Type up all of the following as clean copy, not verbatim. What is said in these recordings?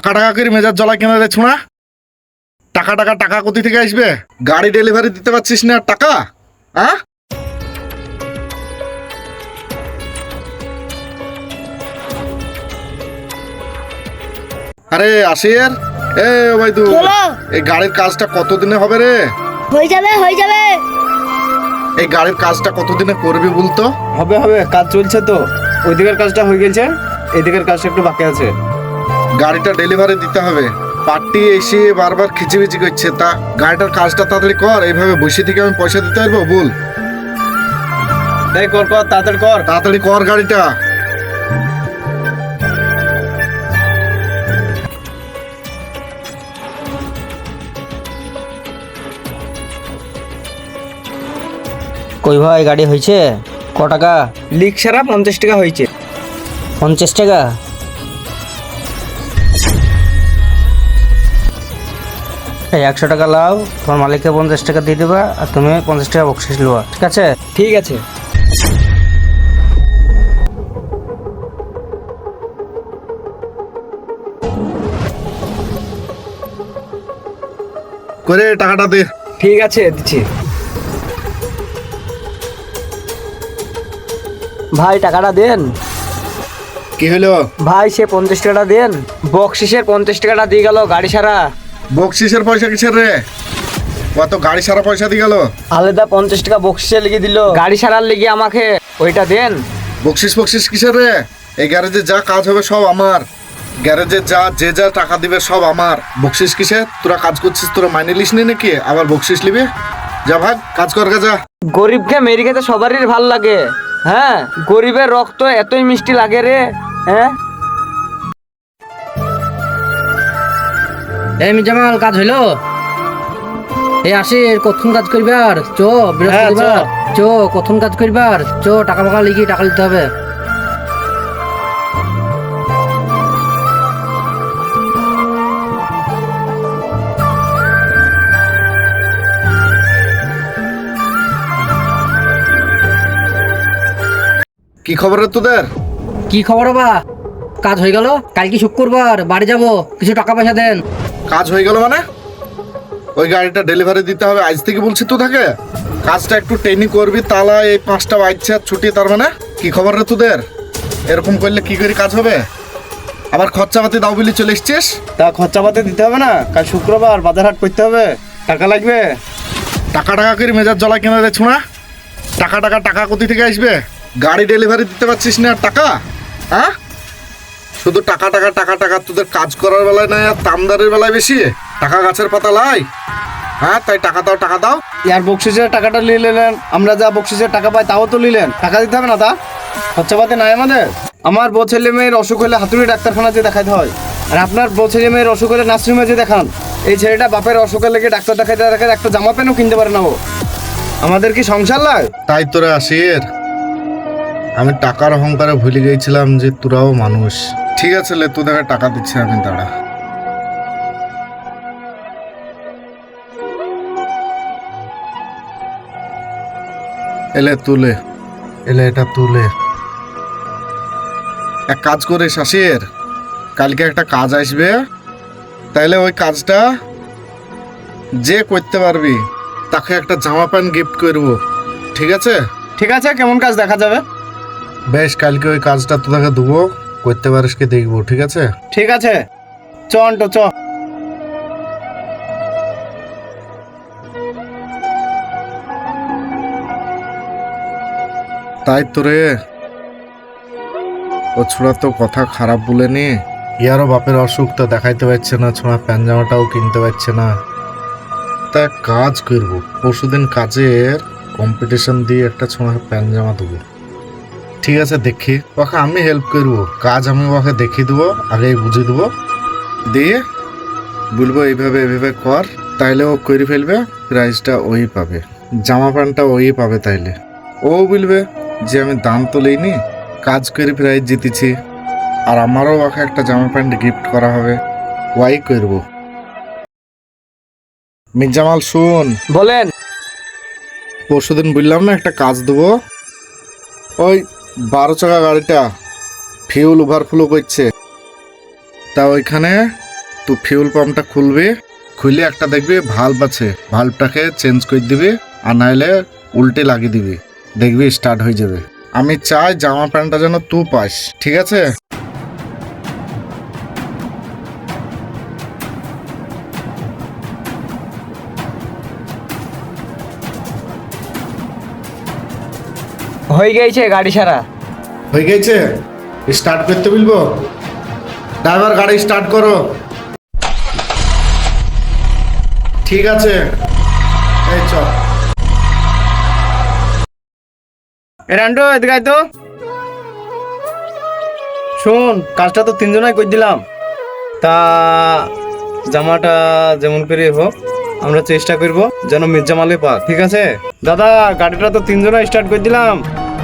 টাকা টাকা করে মেজাজ জ্বলা কেনা রে ছোঁড়া। টাকা টাকা টাকা কোথা থেকে আসবে? গাড়ি ডেলিভারি দিতে পারছিস না টাকা? হ্যাঁ, আরে আসির, এ ভাই তুই বলো। এই গাড়ির কাজটা কতদিনে হবে রে? হয়ে যাবে হয়ে যাবে। এই গাড়ির কাজটা কতদিনে করবি বলতো? হবে হবে, কাজ চলছে তো। ওই দিকের কাজটা হয়ে গেছে, এই দিকের কাজটা একটু বাকি আছে। গাড়িটা ডেলিভারি দিতে হবে। পার্টি এসে বারবার খিচিবিচি করছে, তা গাড়িটার কাজটা তাড়াতাড়ি কর। এইভাবে বসে থেকে আমি পয়সা দিতে পারবো? বল, এই কর কর, তাড়াতাড়ি কর। তাড়াতাড়ি কর গাড়িটা। কই ভাই গাড়ি হয়েছে? ক টাকা? লিক সারা 50 টাকা হয়েছে। 50 টাকা? এই 100 টাকা লাও, তোমার মালিককে 50 টাকা দিয়ে দেবা, আর তুমি 50 টাকা বকশিস লওয়া, ঠিক আছে? ঠিক আছে। করে টাকাটা দে। ঠিক আছে, দিচ্ছি। ভাই টাকাটা দেন। কি হলো? ভাই সে 50 টাকাটা দেন। বকশিসের 50 টাকাটা দিয়ে গেল গাড়ি সারা। বকশিসের পয়সা কিসের রে? ও তো গাড়ি সারা পয়সা দিয়ে গেল। আলাদা 50 টাকা বকশিসে লিখে দিল। গাড়ি সারার লেগে আমাকে ওইটা দেন। বকশিস বকশিস কিসের রে? এই গ্যারেজে যা কাজ হবে সব আমার। গ্যারেজে যে যা টাকা দিবে সব আমার। বকশিস কিসে? তোরা কাজ করছিস, তোরা মাইনে লিস নি নাকি? আবার বকশিস লিবি? যা ভাগ, কাজ কর যা। গরিবকে মেরে খেতে সবারই ভাল লাগে। হ্যাঁ, গরিবের রক্ত এতই মিষ্টি লাগে রে। হ্যাঁ, এই মিজামাল কাজ হইলো? এই আসির কতক্ষণ কাজ করবার? চো বৃহস্পতিবার চো, কতক্ষণ কাজ করবার? চো, টাকা পাকা লিখি, টাকা দিতে হবে। কি খবর রে তোদের? কি খবর বা? কাজ হয়ে গেল, কালকে শুক্রবার বাড়ি যাব, কিছু টাকা পয়সা দেন। কাজ হয়ে গেল মানে? ওই গাড়িটা ডেলিভারি দিতে হবে আজ থেকে বলছি তো থাকে। কাজটা একটু ট্রেনিং করবি, তালা এই 5টা বাজছে ছুটি। তার মানে কি খবর রে তোদের? এরকম করলে কি করে কাজ হবে? আবার খরচাপাতি দাও বলি চলে এসছিস। তা খরচাপাতি দিতে হবে না? কাল শুক্রবার বাজার হাট করতে হবে, টাকা লাগবে। টাকা টাকা করে মেজাজ জ্বলা কেনা রে ছোঁড়া। টাকা টাকা টাকা কোথা থেকে আসবে? গাড়ি ডেলিভারি দিতে পারছিস না টাকা? হ্যাঁ, শুধু টাকা টাকা টাকা টাকা। তোদের কাজ করার বেলায় নাই আর তামদারের বেলায় বেশি। টাকা গাছের পাতা লাই। হ্যাঁ, তাই টাকা দাও টাকা দাও। ইয়ার বকশিসের টাকাটা নিয়ে নিলেন, আমরা যা বকশিসের টাকা পাই তাও তো নিলেন। টাকা দিতে হবে না? তা খরচাপাতি নাই আমাদের। আমার বউ ছেলে মেয়ের অসুখ হলে হাতুড়ি ডাক্তারখানা যে দেখাতে হয়, আর আপনার বউ ছেলে মেয়ের অসুখ হলে নার্সিংহোমে যে দেখান। এই ছেলেটা বাপের অসুখের লেগে ডাক্তার দেখাতে দেখাতে একটা জামা প্যান্টও কিনতে পারে না। ও আমাদের কি সংসার লাগে? তাই তোরা আসির, আমি টাকার অহংকারে ভুলে গিয়েছিলাম যে তোরাও মানুষ। ঠিক আছে লে, তোদেরকে টাকা দিচ্ছি আমি, দাঁড়া। এলে তুলে, এলে এটা তুলে। এক কাজ করে শাসির, কালকে একটা কাজ আসবে, তাইলে ওই কাজটা যে করতে পারবি তাকে একটা জামা প্যান্ট গিফট করবো, ঠিক আছে? ঠিক আছে, কেমন কাজ দেখা যাবে? বেশ, কালকে ওই কাজটা তোদেরকে দেবো, করতে পারিস কি দেখবো, ঠিক আছে? ঠিক আছে, চ অন্টো চ। তাই তো রে, ও ছোড়া তো কথা খারাপ বলেনি। ইয়ারও বাপের অসুখ, তো দেখাইতে পারছে না, ছোড়া প্যান্ট জামাটাও কিনতে পারছে না। তা এক কাজ করবো, পরশুদিন কাজের কম্পিটিশন দিয়ে একটা ছোড়া প্যান্ট জামা দেবো, ঠিক আছে? দেখি ওকে আমি হেল্প করবো, কাজ আমি ওকে দেখিয়ে দেবো, আগেই বুঝিয়ে দেবো, দিয়ে বলবো এইভাবে এইভাবে কর, তাইলে ও করে ফেলবে। প্রাইজটা ওই পাবে, জামা প্যান্টটা ওই পাবে। তাইলে ও বলবে যে আমি দাম তো লইনি, কাজ করে প্রাইজ জিতেছি, আর আমারও ওকে একটা জামা প্যান্ট গিফট করা হবে। ওয়াই করবো। মির্জামাল শুন, বলেন। পরশুদিন বললাম না একটা কাজ দেবো, ওই 12 চাকা গাড়িটা ফিউল ওভারফ্লো করছে, তা ওইখানে তুই ফিউল পাম্পটা খুলবি, খুলে একটা দেখবি ভাল্ব আছে, ভাল্বটাকে চেঞ্জ করে দিবি, আর নাইলে উল্টে লাগিয়ে দিবি, দেখবি স্টার্ট হয়ে যাবে। আমি চাই জামা প্যান্টটা যেন তুই পাস, ঠিক আছে? হয়ে গেছে গাড়ি সারা। হয়ে গেছে, স্টার্ট করতে বলবো? ড্রাইভার গাড়ি স্টার্ট করো। ঠিক আছে, এই চল। রান্ডো এদিকে আয় তো। শোন, কাজটা তো তিনজনাই করে দিলাম, তা জামাটা যেমন করে হোক আমরা চেষ্টা করব যেন মির্জামালে পা, ঠিক আছে? দাদা, গাড়িটা তো তিনজনাই স্টার্ট করে দিলাম,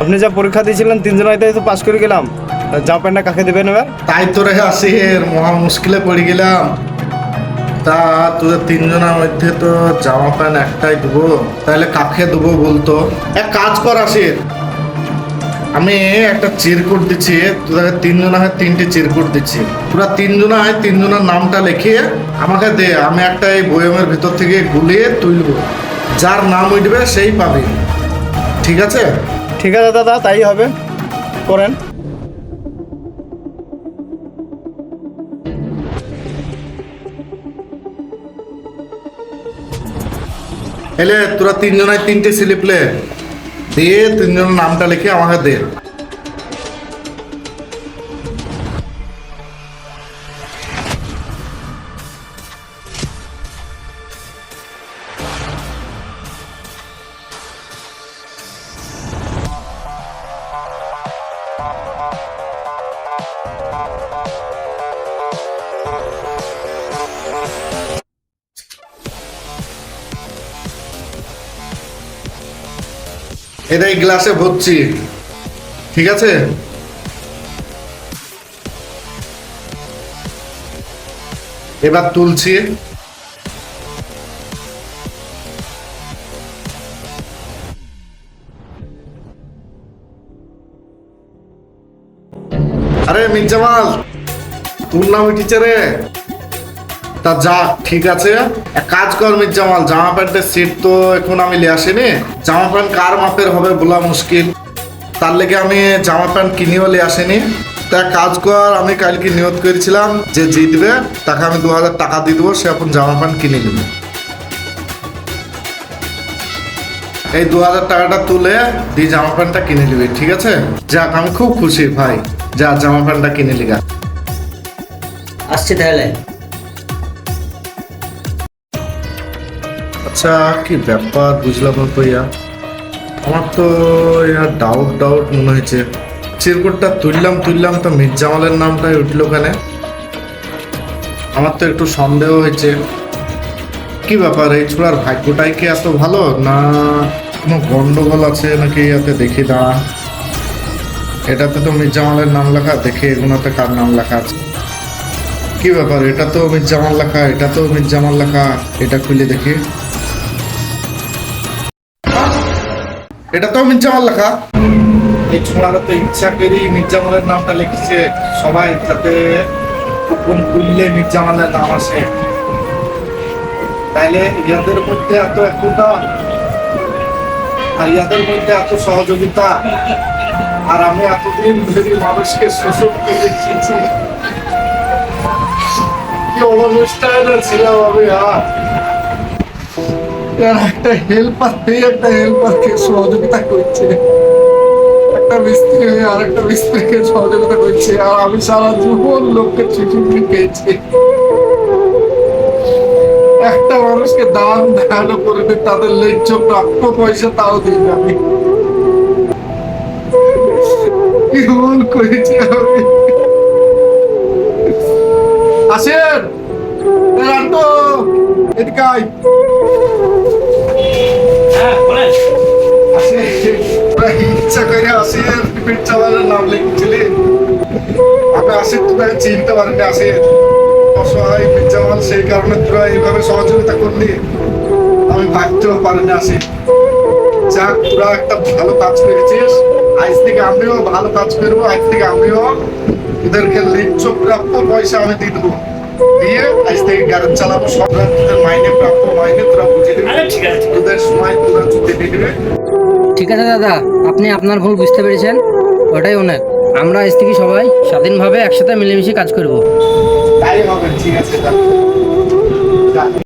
আপনি যা পরীক্ষা দিয়েছিলেন তিনজনাইতেই তো পাস করে গেলাম। জামা প্যান্টটা কাকে দেবেন এবার? তাই তো রে আসির, মহা মুশকিলে পড়ে গেলাম। তা তোদের তিনজনের মধ্যে তো জামা প্যান্ট একটাই দেবো, তাহলে কাকে দেবো বলতো? এক কাজ কর আসির, আমি একটা চিরকুট দিচ্ছি, তোদের তিনজনা হয় তিনটে চিরকুট দিচ্ছি, তোরা তিনজনা হয় তিনজনের নামটা লিখিয়ে আমাকে দে, আমি একটা এই বয়মের ভিতর থেকে গুলিয়ে তুলবো, যার নাম উঠবে সেই পাবি, ঠিক আছে? ঠিক আছে দাদা, তাই হবে, করেন। এলে তোরা তিনজনায় তিনটে স্লিপ লে, দিয়ে তিনজনের নামটা লিখে আমাকে দে। এটা এই গ্লাসে ভরছি, ঠিক আছে? এবার তুলছি, আরে মির্জামাল, তোর নাম উঠেছে রে? তা যাক, ঠিক আছে, এক কাজ কর মির্জামাল, জামা প্যান্টের সিট তো এখন আমি লিয়ে আসিনি, জামা প্যান্ট কার মাপের হবে বলা মুশকিল, তার লেগে আমি জামা প্যান্ট কিনেও লিয়ে আসিনি। তা কাজ কর, আমি কালকে নিয়ত করেছিলাম যে জিতবে তাকে আমি 2000 টাকা দিয়ে দেবো, সে এখন জামা প্যান্ট কিনে নেবে। এই 2000 টাকাটা তুলে দিয়ে জামা প্যান্টটা কিনে নিবি, ঠিক আছে? যাক, আমি খুব খুশি ভাই, যা জামা প্যান্টটা কিনে লিগা। আসছে তাহলে। আচ্ছা, কি ব্যাপার বুঝলাম না তো ইয়া, আমার তো ইয়ার ডাউট মনে হয়েছে। চিরকুটটা তুললাম তো মির্জামালের নামটাই উঠলো কেন? আমার তো একটু সন্দেহ হয়েছে। কি ব্যাপার, এই ছোড়ার ভাগ্যটাই কি এত ভালো, না কোনো গন্ডগোল আছে নাকি? ইয়াতে দেখি দাঁড়া, এটাতে তো মির্জামালের নাম লেখা, দেখি এগুলোতে কার নাম লেখা আছে। কি ব্যাপার, এটা তো মির্জামাল লেখা, এটা তো মির্জামাল লেখা, এটা খুলে দেখি, এটা তো মির্জামাল লেখা। এই ছোড়ারা তো ইচ্ছা করি মির্জামালের নামটা লিখছে, সবাই যাতে কোন খুললে মির্জামালের নাম আসে। তাইলে ইয়াদের মধ্যে এত একতা আর ইয়াদের মধ্যে এত সহযোগিতা, আর আমি এতদিন ধরে মানুষকে শোষণ করে রেখেছি, কি অনুষ্ঠান ছিলাম আমি। আর একটা হেল্পারকে সহযোগিতা করছে, একটা মিস্ত্রি হয়ে আর একটা মিস্ত্রিকে সহযোগিতা করছে, আর আমি সারা জীবন লোককে চিঠি পেয়েছি। একটা মানুষকে দান ধ্যান করে দিই, তাদের লেজ্জ প্রাপ্য পয়সা তাও দিই আমি। কি ভুল করেছি আমি। আসেন রান্টো, এদিকে আয়। ইচ্ছা করে আসেন মির্জামালের নাম লিখছিলি, আমি আসি তোরা চিনতে পারিনি। আসেন অসহায় মির্জামাল, সেই কারণে তোরা এইভাবে সহযোগিতা করলি, আমি ভাবতেও পারিনি। আসি যাক, তোরা একটা ভালো কাজ করেছিস, আজ থেকে আমিও ভালো কাজ করবো, আজ থেকে আমিও ওদেরকে লিচ্ছ প্রাপ্য পয়সা আমি দিয়ে দেবো, দিয়ে আজ থেকে গাড়ি চালাবো, সব তোদের মাইনে প্রাপ্ত মাইনে তোরা বুঝে দিবি। তোদের সময় তোরা ছুটি দিয়ে দিবে। ঠিক আছে দাদা, আপনি আপনার ভুল বুঝতে পেরেছেন, ওটাই অনেক। আমরা আজ থেকে সবাই স্বাধীনভাবে একসাথে মিলেমিশে কাজ করব। তাই হবে, ঠিক আছে।